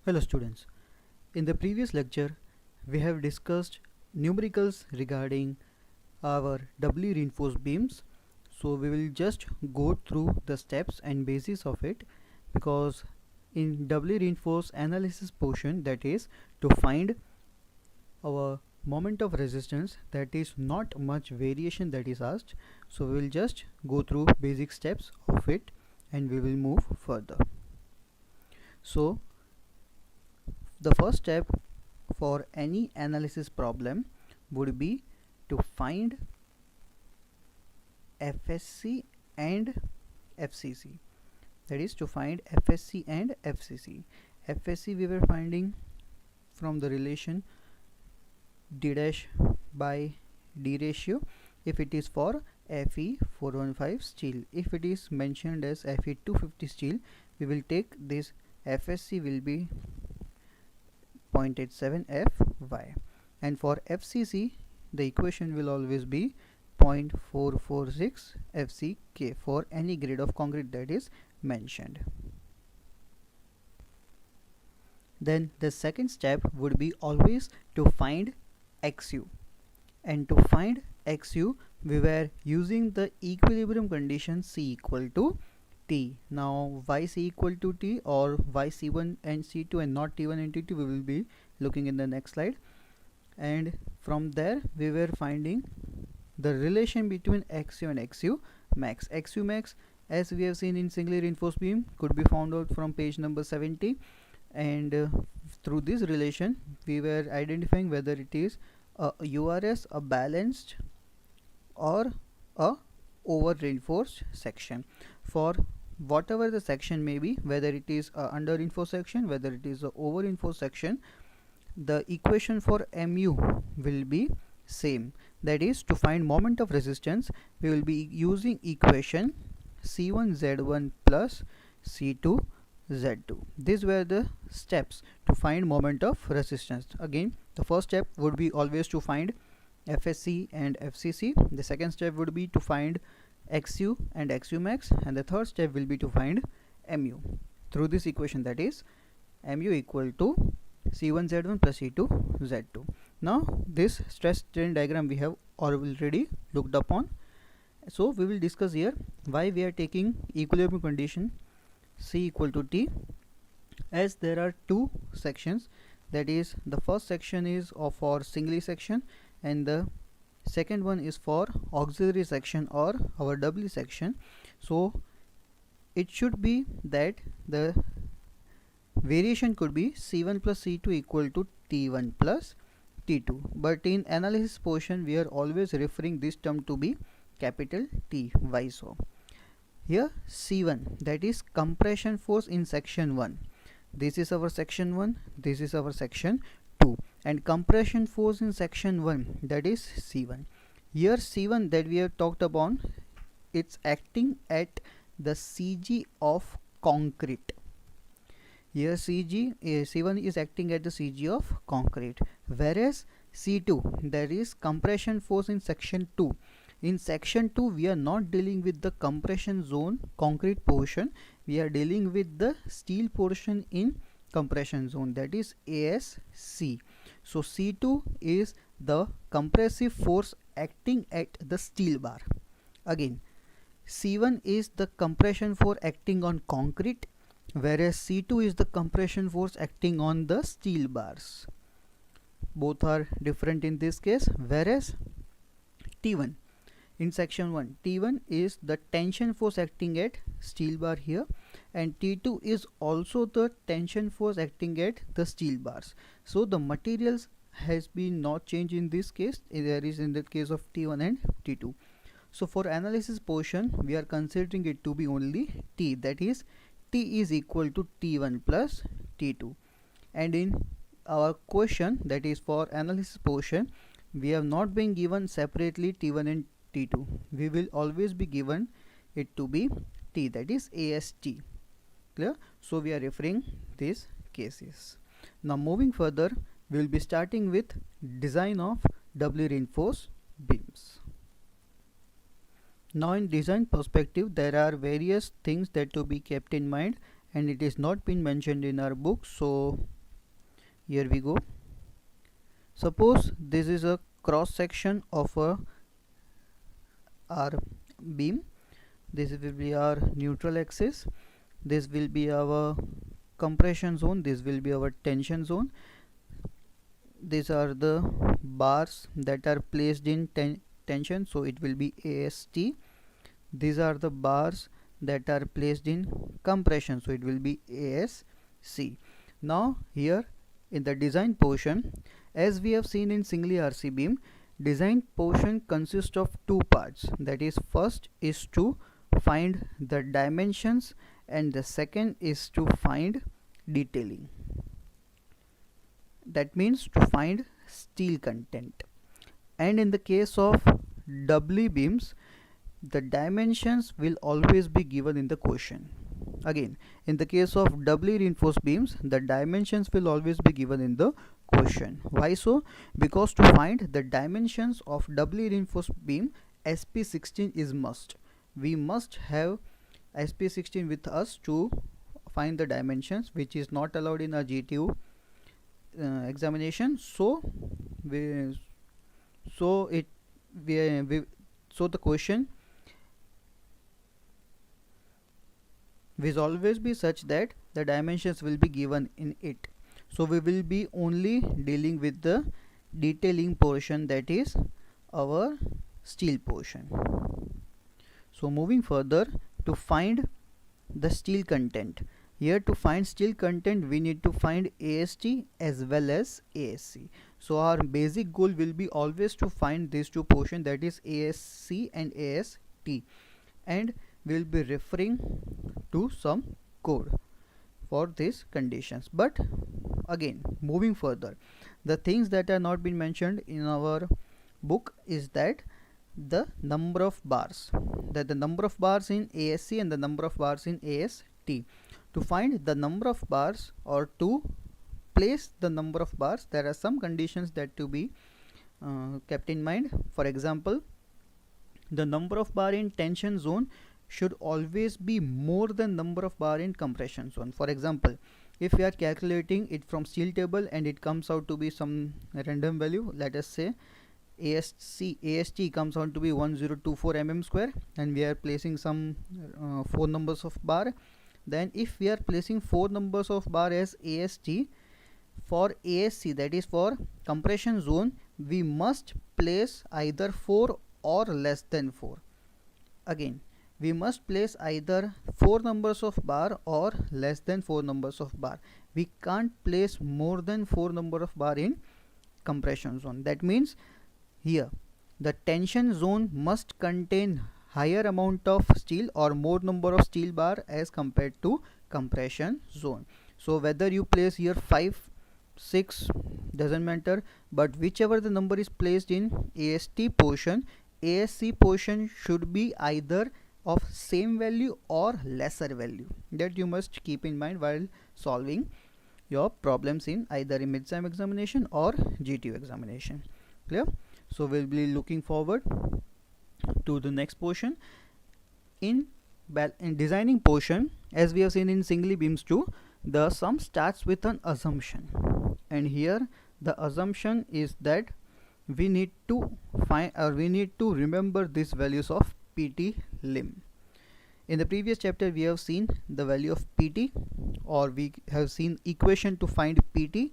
Hello students, in the previous lecture we have discussed numericals regarding our doubly reinforced beams. So we will just go through the steps and basis of it, because in doubly reinforced analysis portion, that is to find our moment of resistance, that is not much variation that is asked. So we will just go through basic steps of it and we will move further. So the first step for any analysis problem would be to find FSC and FCC. That is to find FSC and FCC. FSC we were finding from the relation D dash by D ratio if it is for Fe 415 steel. If it is mentioned as Fe 250 steel, we will take this FSC will be 0.87 Fy, and for FCC the equation will always be 0.446 FCK for any grade of concrete that is mentioned. Then the second step would be always to find XU, and to find XU we were using the equilibrium condition C equal to T. Now why C equal to T, or why C1 and C2 and not T1 and T2, we will be looking in the next slide. And from there we were finding the relation between XU and XU max. XU max, as we have seen in singly reinforced beam, could be found out from page number 70, and through this relation we were identifying whether it is a URS, a balanced, or a over reinforced section. For whatever the section may be, whether it is a under reinforced section, whether it is a over reinforced section, the equation for mu will be same. That is, to find moment of resistance we will be using equation C1Z1 plus C2Z2. These were the steps to find moment of resistance. Again, the first step would be always to find FSC and FCC. The second step would be to find XU and XU max, and the third step will be to find mu through this equation, that is mu equal to C1Z1 plus C2Z2. Now this stress strain diagram we have already looked upon, so we will discuss here why we are taking equilibrium condition C equal to T, as there are two sections. That is, the first section is for singly section, and the second one is for auxiliary section or our doubly section. So it should be that the variation could be C1 plus C2 equal to T1 plus T2, but in analysis portion we are always referring this term to be capital T. Why so? Here C1, that is compression force in section 1. This is our section 1, this is our section 2, and compression force in section 1, that is C1. Here C1 that we have talked upon, it's acting at the CG of concrete. Here C1 is acting at the CG of concrete, whereas C2, that is compression force in section 2. In section 2 we are not dealing with the compression zone concrete portion, we are dealing with the steel portion in compression zone, that is ASC. So C2 is the compressive force acting at the steel bar. Again, C1 is the compression force acting on concrete, whereas C2 is the compression force acting on the steel bars. Both are different in this case. Whereas T1 in section 1, T1 is the tension force acting at steel bar here, and T2 is also the tension force acting at the steel bars. So the materials has been not changed in this case, there is in the case of T1 and T2. So for analysis portion we are considering it to be only T, that is T is equal to T1 plus T2, and in our question, that is for analysis portion, we have not been given separately T1 and T2. We will always be given it to be T, that is AST. Clear? So we are referring these cases. Now moving further, we will be starting with design of doubly reinforced beams. Now in design perspective there are various things that to be kept in mind, and it is not been mentioned in our book, so Here we go. Suppose this is a cross section of our beam. This will be our neutral axis. This will be our compression zone. This will be our tension zone. These are the bars that are placed in tension, so it will be AST. These are the bars that are placed in compression, so it will be ASC. Now here in the design portion, as we have seen in singly RC beam, design portion consists of two parts. That is, first is to find the dimensions and the second is to find detailing. That means to find steel content. And in the case of doubly beams, the dimensions will always be given in the question. Again, in the case of doubly reinforced beams, the dimensions will always be given in the question. Why so? Because to find the dimensions of doubly reinforced beam, SP16 is must. We must have SP16 with us to find the dimensions, which is not allowed in our GTU examination. So the question will always be such that the dimensions will be given in it. So we will be only dealing with the detailing portion, that is our steel portion. So moving further, to find the steel content. Here to find steel content, we need to find AST as well as ASC. So our basic goal will be always to find these two portions, that is ASC and AST, and we will be referring to some code for these conditions. But again, moving further, the things that are not been mentioned in our book is that the number of bars, the number of bars in ASC and the number of bars in AST. To find the number of bars or to place the number of bars, there are some conditions that to be kept in mind. For example, the number of bar in tension zone should always be more than number of bar in compression zone. For example, if we are calculating it from steel table and it comes out to be some random value, let us say AST comes out to be 1024 mm square, and we are placing some 4 numbers of bar. Then if we are placing 4 numbers of bar as AST, for ASC, that is for compression zone, we must place either 4 or less than 4. Again, we must place either 4 numbers of bar or less than 4 numbers of bar. We can't place more than 4 number of bar in compression zone. That means here the tension zone must contain higher amount of steel or more number of steel bar as compared to compression zone. So whether you place here 5, 6, doesn't matter, but whichever the number is placed in AST portion, ASC portion should be either of same value or lesser value. That you must keep in mind while solving your problems in either a mid-sem examination or GTU examination. Clear? So we'll be looking forward to the next portion. In designing portion, as we have seen in singly beams too, the sum starts with an assumption, and here the assumption is that we need to find or we need to remember these values of PT lim. In the previous chapter we have seen the value of PT, or we have seen equation to find PT.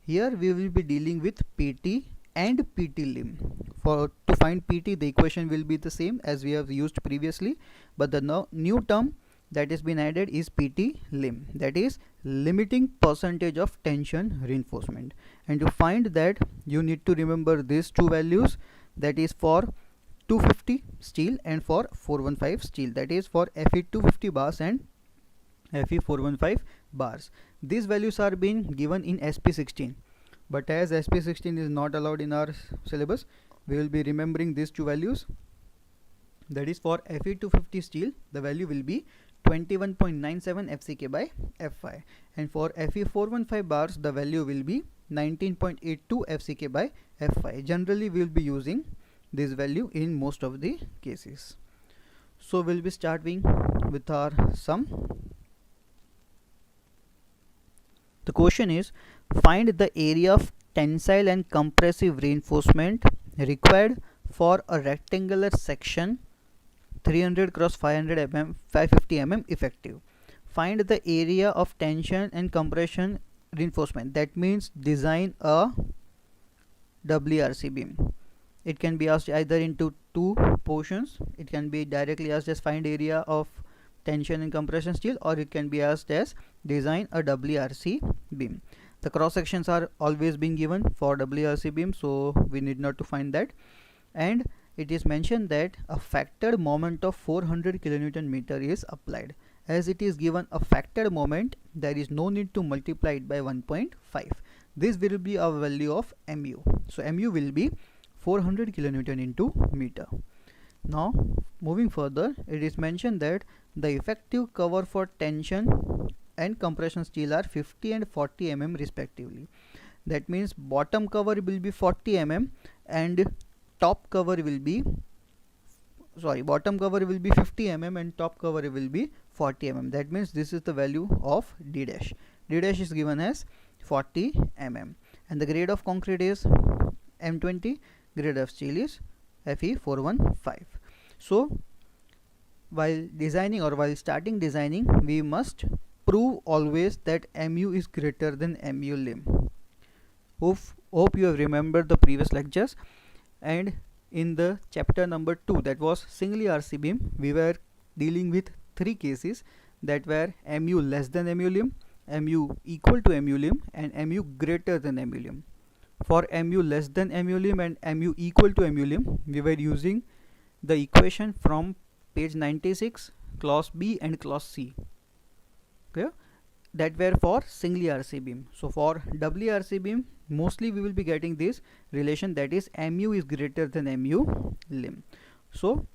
Here we will be dealing with PT and PT lim. For to find PT, the equation will be the same as we have used previously, but the new term that has been added is PT lim, that is limiting percentage of tension reinforcement. And to find that, you need to remember these two values, that is for 250 steel and for 415 steel, that is for Fe 250 bars and Fe 415 bars. These values are being given in SP16, but as SP16 is not allowed in our syllabus, we will be remembering these two values. That is for Fe 250 steel, the value will be 21.97 FCK by Fi, and for Fe 415 bars the value will be 19.82 FCK by Fi. Generally we will be using this value in most of the cases. So we'll be starting with our sum. The question is, find the area of tensile and compressive reinforcement required for a rectangular section 300 cross 500 mm 550 mm effective. Find the area of tension and compression reinforcement. That means design a WRC beam. It can be asked either into two portions. It can be directly asked as find area of tension and compression steel, or it can be asked as design a WRC beam. The cross sections are always being given for WRC beam, so we need not to find that. And it is mentioned that a factored moment of 400 kilonewton meter is applied. As it is given a factored moment, there is no need to multiply it by 1.5. This will be a value of mu. So mu will be 400 kilonewton into meter. Now moving further, it is mentioned that the effective cover for tension and compression steel are 50 and 40 mm respectively. That means bottom cover will be 40 mm and top cover will be bottom cover will be 50 mm and top cover will be 40 mm. That means this is the value of D dash. D dash is given as 40 mm and the grade of concrete is M20, grade of steel is Fe415. So while designing or while starting designing, we must prove always that mu is greater than mu limb. Hope you have remembered the previous lectures. And in the chapter number 2, that was singly RC beam, we were dealing with 3 cases that were mu less than mu limb, mu equal to mu limb and mu greater than mu limb. For mu less than mu limb and mu equal to mu limb, we were using the equation from page 96, clause B and clause C. Okay, that were for singly RC beam. So for WRC beam, mostly we will be getting this relation, that is mu is greater than mu limb. So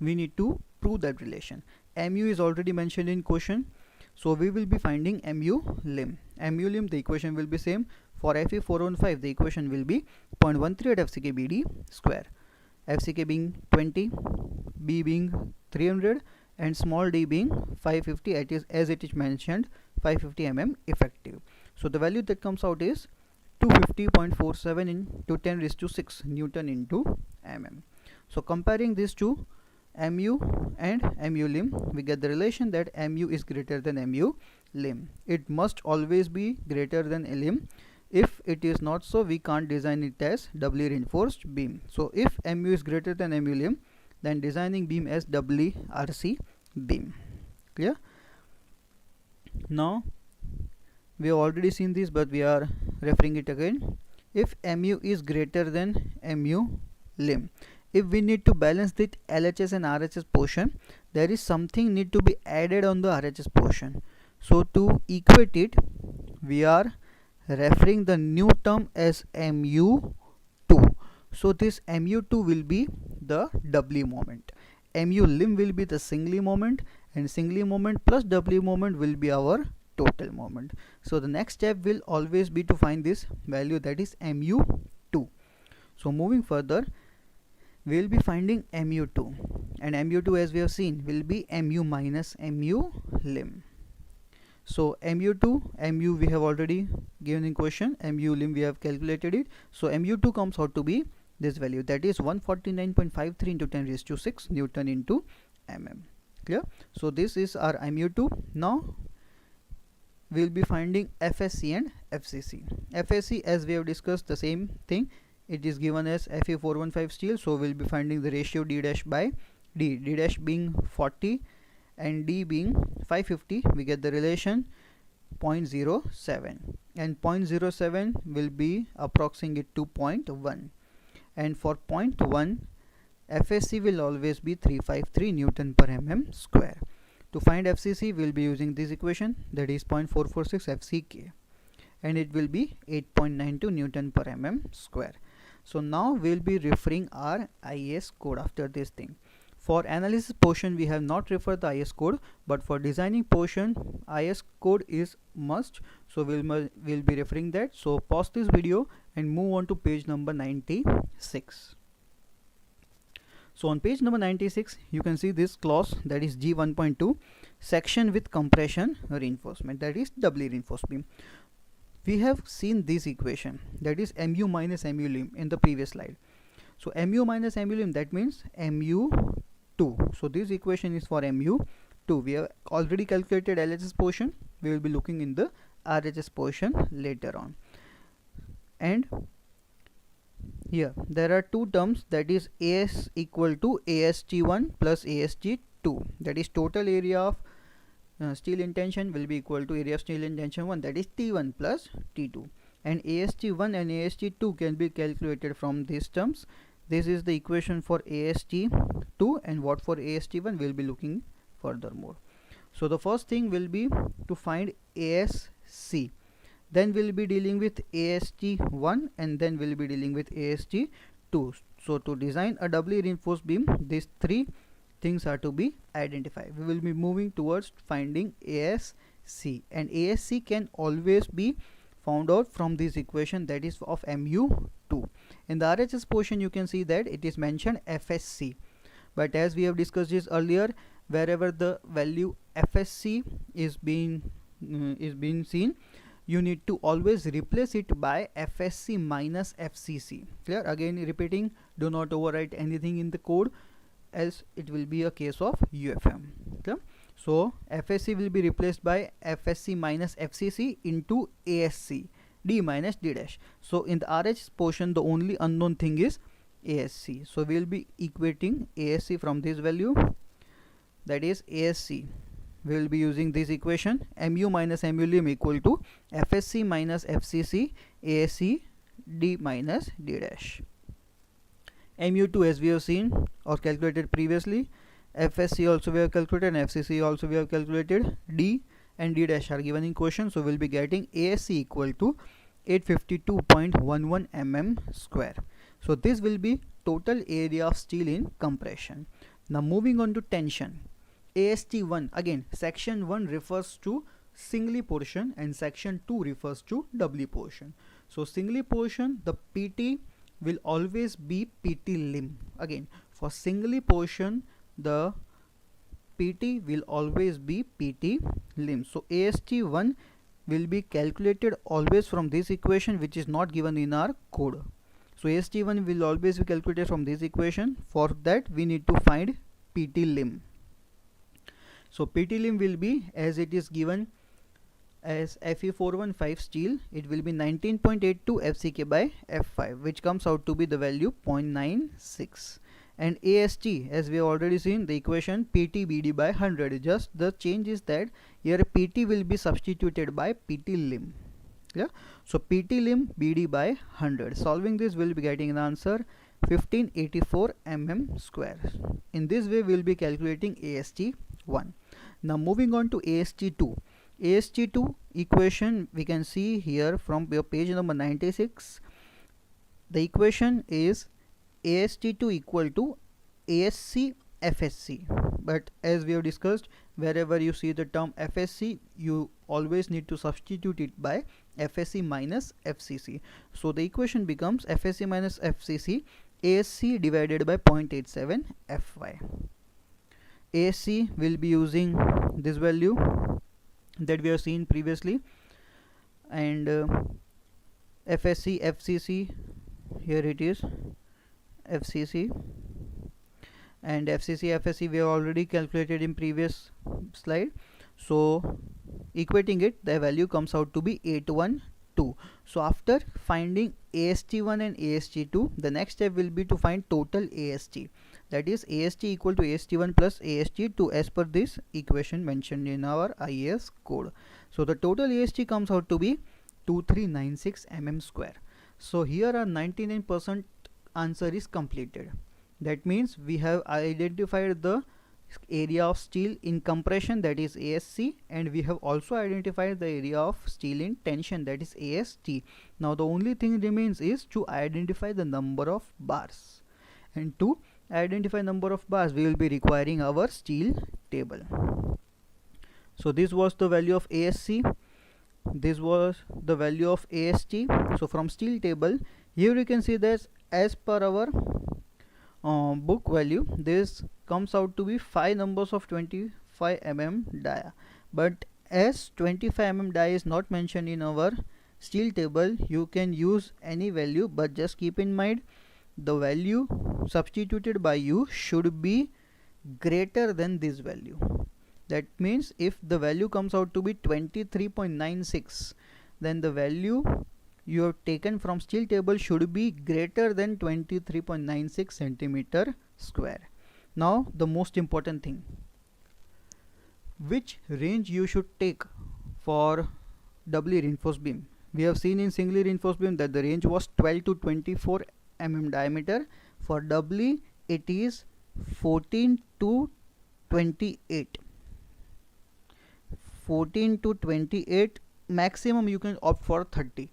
we need to prove that relation. Mu is already mentioned in question, so we will be finding mu limb. Mu limb, the equation will be same. For Fe415, the equation will be 0.13 at FCK BD square. FCK being 20, B being 300 and small d being 550, as it is mentioned 550 mm effective. So the value that comes out is 250.47 into 10 raised to 6 Newton into mm. So comparing these two, mu and mu limb, we get the relation that mu is greater than mu limb. It must always be greater than limb. If it is not so, we can't design it as doubly reinforced beam. So if mu is greater than mu limb, then designing beam as WRC beam. Clear? Now we have already seen this, but we are referring it again. If mu is greater than mu limb, if we need to balance the LHS and RHS portion, there is something need to be added on the RHS portion. So to equate it, we are referring the new term as mu2. So this mu2 will be the doubly moment. Mu limb will be the singly moment, and singly moment plus doubly moment will be our total moment. So the next step will always be to find this value, that is mu2. So moving further, we will be finding mu2, and mu2, as we have seen, will be mu minus mu limb. So mu2, mu we have already given in question, mu limb we have calculated it. So mu2 comes out to be this value, that is 149.53 into 10 raised to 6 Newton into mm. Clear? So this is our mu2. Now we will be finding FSC and FCC. FSC, as we have discussed, the same thing. It is given as Fe415 steel, so we will be finding the ratio D dash by D. D dash being 40 and D being 550, we get the relation 0.07, and 0.07 will be approximating it to 0.1, and for 0.1 FSC will always be 353 Newton per mm square. To find FCC, we will be using this equation, that is 0.446 FCK, and it will be 8.92 Newton per mm square. So now we will be referring our IS code after this thing. For analysis portion, we have not referred the IS code, but for designing portion, IS code is must. So we'll be referring that. So pause this video and move on to page number 96. So on page number 96, you can see this clause, that is G1.2, section with compression reinforcement, that is doubly reinforced beam. We have seen this equation, that is mu minus mu lim, in the previous slide. So mu minus mu lim, that means mu2. So this equation is for mu2. We have already calculated LHS portion. We will be looking in the RHS portion later on. And here there are two terms, that is AS equal to AST1 plus AST2, that is total area of steel in tension will be equal to area of steel in tension 1, that is T1 plus T2, and AST1 and AST2 can be calculated from these terms. This is the equation for AST2, and what for AST1 will be looking furthermore. So the first thing will be to find ASC, then we'll be dealing with AST1, and then we'll be dealing with AST2. So to design a doubly reinforced beam, these three things are to be identified. We will be moving towards finding ASC, and ASC can always be found out from this equation, that is of mu2. In the RHS portion you can see that it is mentioned FSC, but as we have discussed this earlier, wherever the value FSC is being seen, you need to always replace it by FSC minus FCC. Clear? Again repeating, do not overwrite anything in the code, else it will be a case of UFM. Okay? So FSC will be replaced by FSC minus FCC into ASC, D minus D dash. So in the RH portion the only unknown thing is ASC. So we will be equating ASC from this value, that is ASC. We will be using this equation, mu minus mu lim equal to FSC minus FCC ASC D minus D dash. mu2 as we have seen or calculated previously, FSC also we have calculated, and FCC also we have calculated. D and D dash are given in question, so we will be getting ASC equal to 852.11 mm square. So this will be total area of steel in compression. Now moving on to tension. AST1, again section 1 refers to singly portion and section 2 refers to doubly portion. So singly portion, the PT will always be PT limb. Again for singly portion the PT will always be PT limb. So AST1 will be calculated always from this equation, which is not given in our code. So AST1 will always be calculated from this equation. For that we need to find PT limb. So PT limb will be, as it is given as Fe415 steel, it will be 19.82 FCK by F5, which comes out to be the value 0.96. And AST, as we have already seen the equation, PT BD by 100. Just the change is that here PT will be substituted by PT limb. Yeah. So PT limb BD by 100. Solving this, we will be getting an answer 1584 mm square. In this way we will be calculating AST1. Now moving on to AST2. AST2 equation we can see here from your page number 96. The equation is AST2 equal to ASC FSC, but as we have discussed, wherever you see the term FSC, you always need to substitute it by FSC minus FCC. So the equation becomes FSC minus FCC ASC divided by 0.87 Fy. ASC will be using this value that we have seen previously, and FSC FCC, here it is FCC, and FCC FSC we have already calculated in previous slide. So equating it, the value comes out to be 812. So after finding AST1 and AST2, the next step will be to find total AST, that is AST equal to AST1 plus AST2 as per this equation mentioned in our IAS code. So the total AST comes out to be 2396 mm square. So here our 99% answer is completed. That means we have identified the area of steel in compression, that is ASC, and we have also identified the area of steel in tension, that is AST. Now the only thing remains is to identify the number of bars, and to identify number of bars we will be requiring our steel table. So this was the value of ASC, this was the value of AST. So from steel table, here you can see that as per our book value, this comes out to be 5 numbers of 25 mm dia. But as 25 mm die is not mentioned in our steel table, you can use any value, but just keep in mind the value substituted by you should be greater than this value. That means if the value comes out to be 23.96, then the value you have taken from steel table should be greater than 23.96 centimeter square. Now the most important thing, which range you should take for doubly reinforced beam. We have seen in singly reinforced beam that the range was 12 to 24 mm diameter. For doubly it is 14 to 28. 14 to 28, maximum you can opt for 30.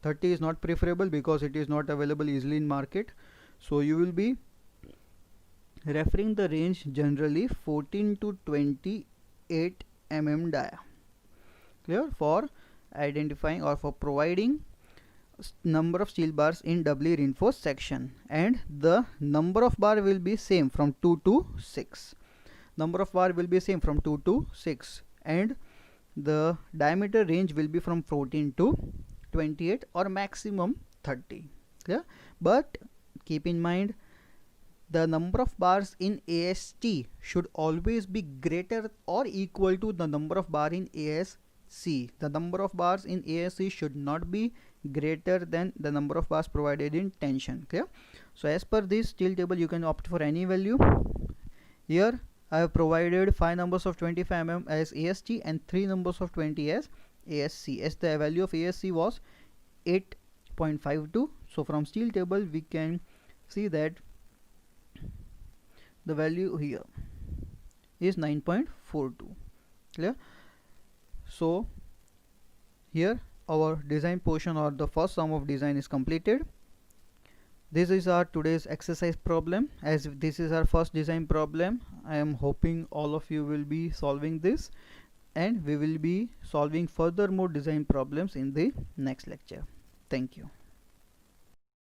30 is not preferable because it is not available easily in market, so you will be referring the range generally 14 to 28 mm dia. Clear? For identifying or for providing number of steel bars in doubly reinforced section, and the number of bar will be same from 2 to 6. Number of bar will be same from 2 to 6, and the diameter range will be from 14 to 28 or maximum 30. Yeah? But keep in mind the number of bars in AST should always be greater or equal to the number of bar in ASC. The number of bars in ASC should not be greater than the number of bars provided in tension. Clear? So as per this steel table, you can opt for any value. Here I have provided 5 numbers of 25 mm as AST and 3 numbers of 20 as ASC, as the value of ASC was 8.52. so from steel table we can see that the value here is 9.42. Clear? So here our design portion or the first sum of design is completed. This is our today's exercise problem. As this is our first design problem, I am hoping all of you will be solving this, and we will be solving further more design problems in the next lecture. Thank you.